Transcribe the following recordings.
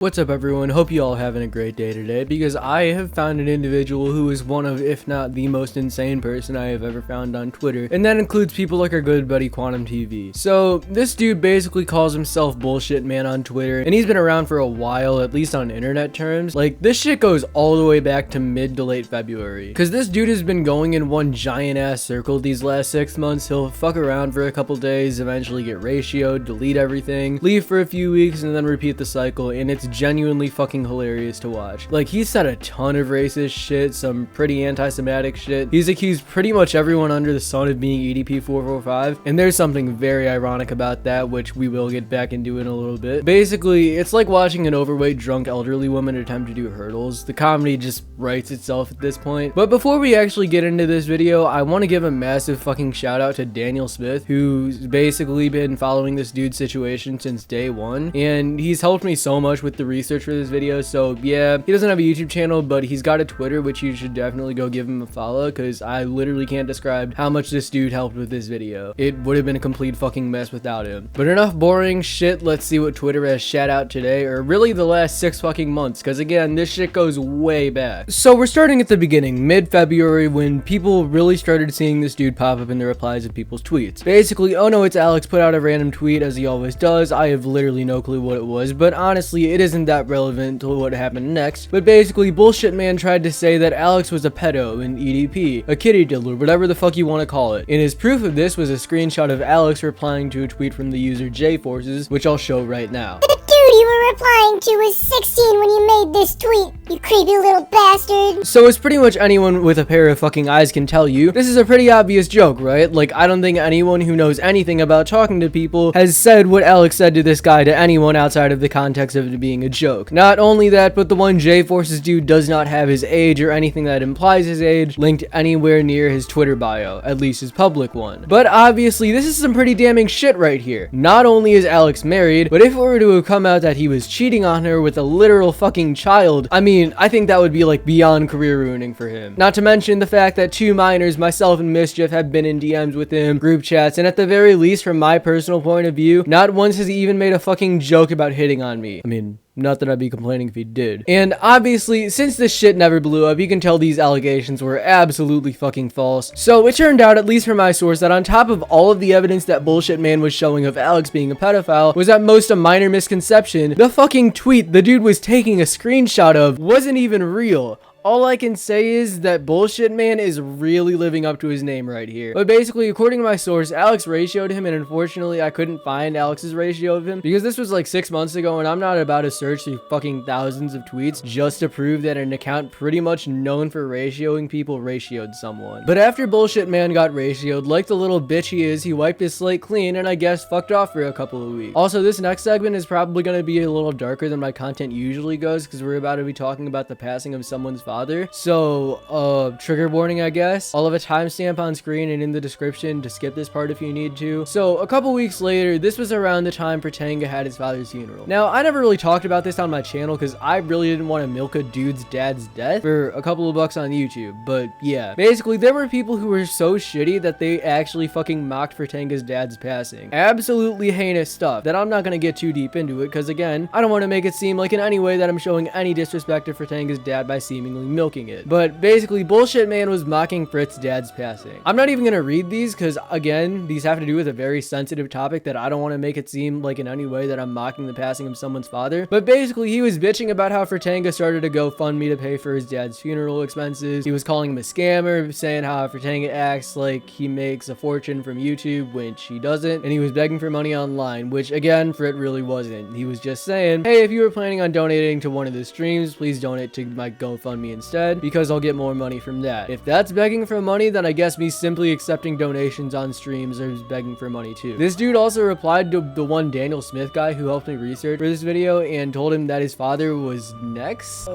What's up everyone, hope you all having a great day today, because I have found an individual who is one of, if not the most insane person I have ever found on Twitter, and that includes people like our good buddy Quantum TV. So this dude basically calls himself Bullshit Man on Twitter, and he's been around for a while, at least on internet terms. Like, this shit goes all the way back to mid to late February, because this dude has been going in one giant ass circle these last 6 months. He'll fuck around for a couple days, eventually get ratioed, delete everything, leave for a few weeks, and then repeat the cycle, and it's genuinely fucking hilarious to watch. Like, he said a ton of racist shit, some pretty anti-Semitic shit. He's accused pretty much everyone under the sun of being EDP 445, and there's something very ironic about that, which we will get back into in a little bit. Basically, it's like watching an overweight drunk elderly woman attempt to do hurdles. The comedy just writes itself at this point. But before we actually get into this video, I want to give a massive fucking shout out to Daniel Smith, who's basically been following this dude's situation since day one, and he's helped me so much with the research for this video. So yeah, he doesn't have a YouTube channel, but he's got a Twitter, which you should definitely go give him a follow, because I literally can't describe how much this dude helped with this video. It would have been a complete fucking mess without him. But enough boring shit, let's see what Twitter has shat out today, or really the last 6 fucking months, because again, this shit goes way back. So we're starting at the beginning, mid-February, when people really started seeing this dude pop up in the replies of people's tweets. Basically, OhnoItsAlexx put out a random tweet, as he always does. I have literally no clue what it was, but honestly, it isn't that relevant to what happened next. But basically, Bullshit Man tried to say that Alex was a pedo, an EDP, a kitty diddler, whatever the fuck you want to call it. And his proof of this was a screenshot of Alex replying to a tweet from the user JForces, which I'll show right now. The dude you were replying to was 16 when you made this tweet, you creepy little bastard. So as pretty much anyone with a pair of fucking eyes can tell you, this is a pretty obvious joke, right? Like, I don't think anyone who knows anything about talking to people has said what Alex said to this guy to anyone outside of the context of it being a joke. Not only that, but the one JForces dude does not have his age or anything that implies his age linked anywhere near his Twitter bio, at least his public one. But obviously, this is some pretty damning shit right here. Not only is Alex married, but if it were to have come out that he was cheating on her with a literal fucking child, I mean, I think that would be like beyond career ruining for him. Not to mention the fact that 2 minors, myself and Mischief, have been in DMs with him, group chats, and at the very least, from my personal point of view, not once has he even made a fucking joke about hitting on me. I mean, not that I'd be complaining if he did. And obviously, since this shit never blew up, you can tell these allegations were absolutely fucking false. So it turned out, at least from my source, that on top of all of the evidence that Bullshit Man was showing of Alex being a pedophile was at most a minor misconception. The fucking tweet the dude was taking a screenshot of wasn't even real. All I can say is that Bullshit Man is really living up to his name right here. But basically, according to my source, Alex ratioed him, and unfortunately, I couldn't find Alex's ratio of him because this was like 6 months ago, and I'm not about to search through fucking thousands of tweets just to prove that an account pretty much known for ratioing people ratioed someone. But after Bullshit Man got ratioed, like the little bitch he is, he wiped his slate clean and I guess fucked off for a couple of weeks. Also, this next segment is probably going to be a little darker than my content usually goes because we're about to be talking about the passing of someone's father. So, trigger warning, I guess. I'll have a timestamp on screen and in the description to skip this part if you need to. So, a couple weeks later, this was around the time Fritanga had his father's funeral. Now, I never really talked about this on my channel because I really didn't want to milk a dude's dad's death for a couple of bucks on YouTube, but yeah. Basically, there were people who were so shitty that they actually fucking mocked Fritanga's dad's passing. Absolutely heinous stuff that I'm not going to get too deep into it because, again, I don't want to make it seem like in any way that I'm showing any disrespect to Fritanga's dad by seemingly milking it. But basically, Bullshit Man was mocking Frit's dad's passing. I'm not even gonna read these because, again, these have to do with a very sensitive topic that I don't want to make it seem like in any way that I'm mocking the passing of someone's father. But basically, he was bitching about how Fritanga started a GoFundMe to pay for his dad's funeral expenses. He was calling him a scammer, saying how Fritanga acts like he makes a fortune from YouTube, which he doesn't, and he was begging for money online, which, again, Frit really wasn't. He was just saying, hey, if you were planning on donating to one of the streams, please donate to my GoFundMe instead, because I'll get more money from that. If that's begging for money, then I guess me simply accepting donations on streams is begging for money too. This dude also replied to the one Daniel Smith guy who helped me research for this video and told him that his father was next.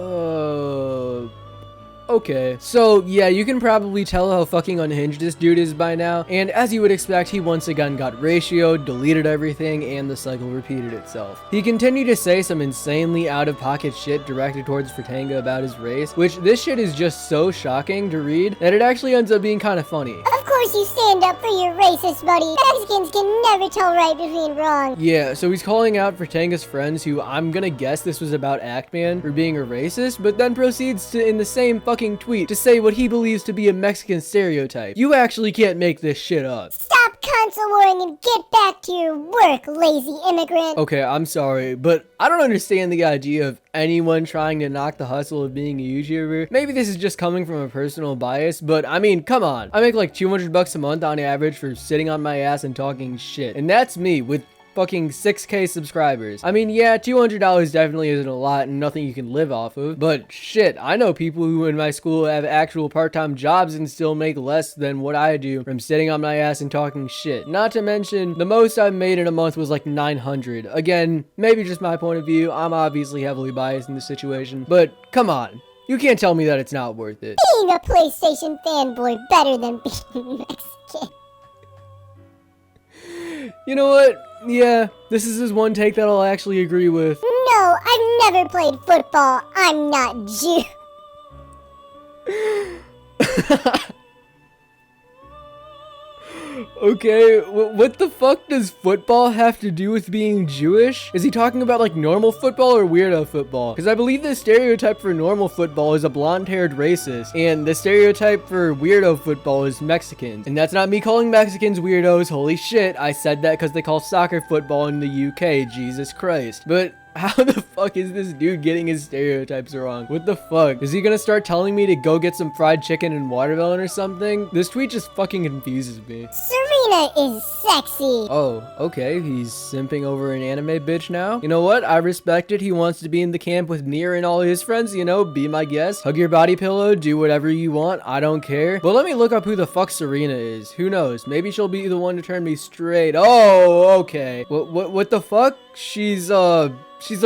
Okay, so yeah, you can probably tell how fucking unhinged this dude is by now, and as you would expect, he once again got ratioed, deleted everything, and the cycle repeated itself. He continued to say some insanely out-of-pocket shit directed towards Fritanga about his race, which this shit is just so shocking to read that it actually ends up being kind of funny. Of course course you stand up for your racist buddy. Mexicans can never tell right between wrong. Yeah, so he's calling out Fritanga's friends, who I'm gonna guess this was about Actman for being a racist, but then proceeds to, in the same fucking tweet, to say what he believes to be a Mexican stereotype. You actually can't make this shit up. Stop console warring and get back to your work, lazy immigrant. Okay, I'm sorry, but I don't understand the idea of anyone trying to knock the hustle of being a YouTuber. Maybe this is just coming from a personal bias, but I mean, come on. I make like $200 a month on average for sitting on my ass and talking shit. And that's me with fucking 6K subscribers. I mean, yeah, $200 definitely isn't a lot and nothing you can live off of, but shit, I know people who in my school have actual part-time jobs and still make less than what I do from sitting on my ass and talking shit. Not to mention, the most I've made in a month was like 900. Again, maybe just my point of view. I'm obviously heavily biased in this situation, but come on. You can't tell me that it's not worth it. Being a PlayStation fanboy better than being Mexican. You know what? Yeah, this is his one take that I'll actually agree with. No, I've never played football. I'm not Jew. Okay, what the fuck does football have to do with being Jewish? Is he talking about like normal football or weirdo football? Because I believe the stereotype for normal football is a blonde-haired racist, and the stereotype for weirdo football is Mexicans. And that's not me calling Mexicans weirdos, holy shit, I said that because they call soccer football in the UK, Jesus Christ. But how the fuck is this dude getting his stereotypes wrong? What the fuck? Is he gonna start telling me to go get some fried chicken and watermelon or something? This tweet just fucking confuses me. Serena is sexy. Oh, okay, he's simping over an anime bitch now. You know what? I respect it. He wants to be in the camp with Nier and all his friends, you know, be my guest. Hug your body pillow, do whatever you want, I don't care. But let me look up who the fuck Serena is. Who knows? Maybe she'll be the one to turn me straight. Oh, okay. What the fuck? She's a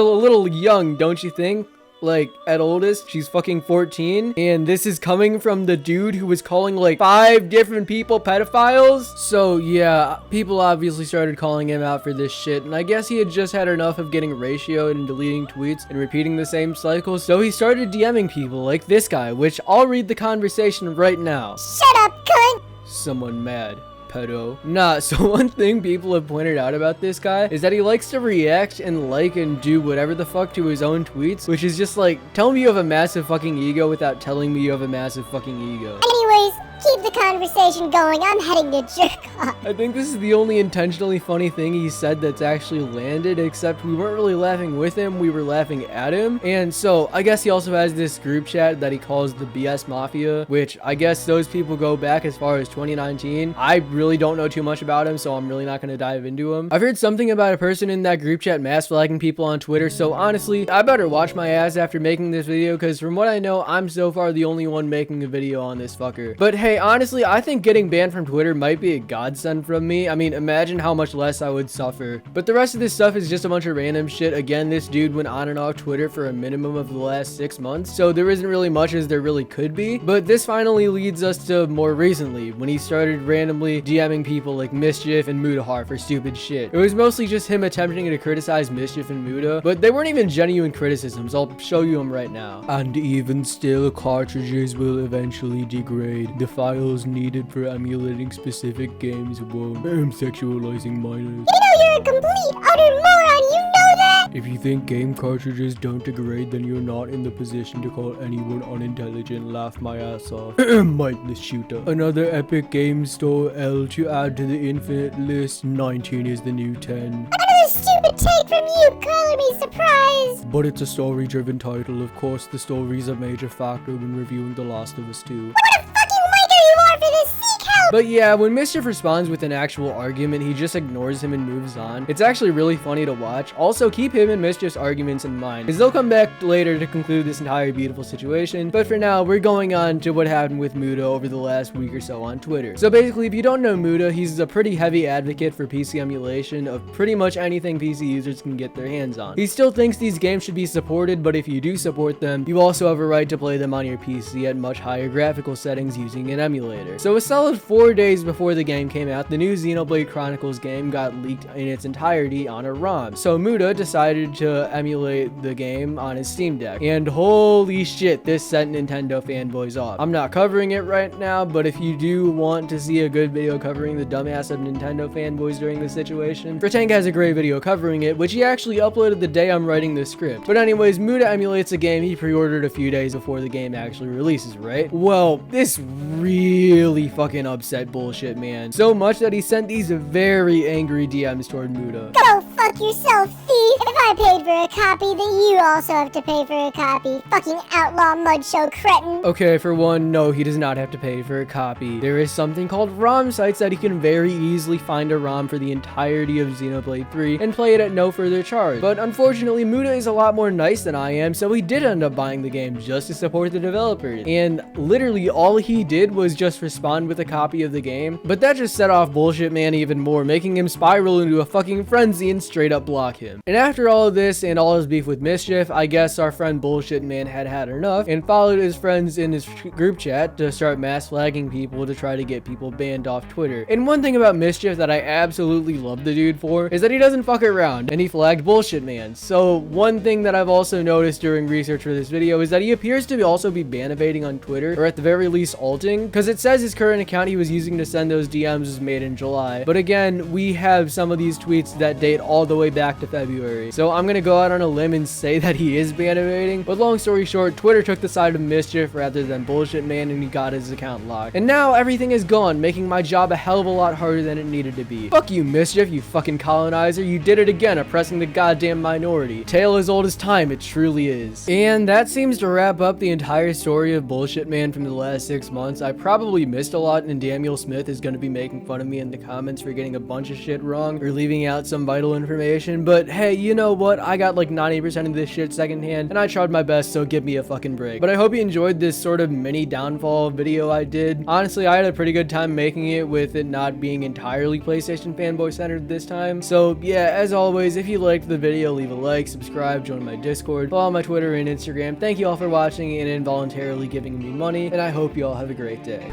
little young, don't you think? Like, at oldest, she's fucking 14. And this is coming from the dude who was calling like 5 different people pedophiles. So yeah, people obviously started calling him out for this shit. And I guess he had just had enough of getting ratioed and deleting tweets and repeating the same cycle. So he started DMing people like this guy, which I'll read the conversation right now. Shut up, cunt. Someone mad. Pedo. Nah, so one thing people have pointed out about this guy is that he likes to react and like and do whatever the fuck to his own tweets, which is just like, tell me you have a massive fucking ego without telling me you have a massive fucking ego. Anyways, keep the conversation going. I'm heading to jerk off. I think this is the only intentionally funny thing he said that's actually landed, except we weren't really laughing with him, we were laughing at him. And so I guess he also has this group chat that he calls the BS Mafia, which I guess those people go back as far as 2019. I really don't know too much about him, so I'm really not going to dive into him. I've heard something about a person in that group chat mass flagging people on Twitter, so honestly, I better watch my ass after making this video, because from what I know, I'm so far the only one making a video on this fucker. But hey, honestly, I think getting banned from Twitter might be a godsend from me. I mean, imagine how much less I would suffer. But the rest of this stuff is just a bunch of random shit. Again, this dude went on and off Twitter for a minimum of the last 6 months, so there isn't really much as there really could be. But this finally leads us to more recently, when he started randomly DMing people like Mischief and Mudahar for stupid shit. It was mostly just him attempting to criticize Mischief and Muda, but they weren't even genuine criticisms. I'll show you them right now. And even still, cartridges will eventually degrade. The files needed for emulating specific games won't. I'm sexualizing minors. You know you're a complete, utter moron. You know that? If you think game cartridges don't degrade, then you're not in the position to call anyone unintelligent. Laugh my ass off. Mike the shooter. Another Epic Games Store L to add to the infinite list. 19 is the new 10. Another stupid take from you, calling me surprised. But it's a story-driven title. Of course, the story's a major factor when reviewing The Last of Us 2. What a fucking wanker you are for this. Seek help. But yeah, when Mischief responds with an actual argument, he just ignores him and moves on. It's actually really funny to watch. Also, keep him and Mischief's arguments in mind, because they'll come back later to conclude this entire beautiful situation. But for now, we're going on to what happened with Muda over the last week or so on Twitter. So basically, if you don't know Muda, he's a pretty heavy advocate for PC emulation of pretty much anything PC users can get their hands on. He still thinks these games should be supported, but if you do support them, you also have a right to play them on your PC at much higher graphical settings using an emulator. So a solid 4 4 days before the game came out, the new Xenoblade Chronicles game got leaked in its entirety on a ROM. So Muda decided to emulate the game on his Steam Deck. And holy shit, this set Nintendo fanboys off. I'm not covering it right now, but if you do want to see a good video covering the dumbass of Nintendo fanboys during this situation, Fritanga has a great video covering it, which he actually uploaded the day I'm writing the script. But anyways, Muda emulates a game he pre-ordered a few days before the game actually releases, right? Well, this really fucking upset bullshit, man. So much that he sent these very angry DMs toward Muda. Go fuck yourself, thief! If I paid for a copy, then you also have to pay for a copy. Fucking outlaw mud show cretin. Okay, for one, no, he does not have to pay for a copy. There is something called ROM sites that he can very easily find a ROM for the entirety of Xenoblade 3 and play it at no further charge. But unfortunately, Muda is a lot more nice than I am, so he did end up buying the game just to support the developers. And literally all he did was just respond with a copy of the game. But that just set off Bullshit Man even more, making him spiral into a fucking frenzy and straight up block him. And after all of this and all his beef with Mischief, I guess our friend Bullshit Man had had enough and followed his friends in his group chat to start mass flagging people to try to get people banned off Twitter. And one thing about Mischief that I absolutely love the dude for is that he doesn't fuck around, and he flagged Bullshit Man. So one thing that I've also noticed during research for this video is that he appears to also be ban evading on Twitter, or at the very least alting, because it says his current account he was using to send those DMs was made in July. But again, we have some of these tweets that date all the way back to February. So I'm gonna go out on a limb and say that he is ban evading, but long story short, Twitter took the side of Mischief rather than Bullshit Man, and he got his account locked. And now everything is gone, making my job a hell of a lot harder than it needed to be. Fuck you, Mischief, you fucking colonizer. You did it again, oppressing the goddamn minority. Tale as old as time, it truly is. And that seems to wrap up the entire story of Bullshit Man from the last 6 months. I probably missed a lot, and Daniel Smith is going to be making fun of me in the comments for getting a bunch of shit wrong or leaving out some vital information. But hey, you know what? I got like 90% of this shit secondhand, and I tried my best, so give me a fucking break. But I hope you enjoyed this sort of mini downfall video I did. Honestly, I had a pretty good time making it with it not being entirely PlayStation fanboy centered this time. So yeah, as always, if you liked the video, leave a like, subscribe, join my Discord, follow my Twitter and Instagram. Thank you all for watching and involuntarily giving me money, and I hope you all have a great day.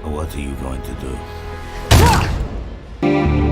What are you going to do?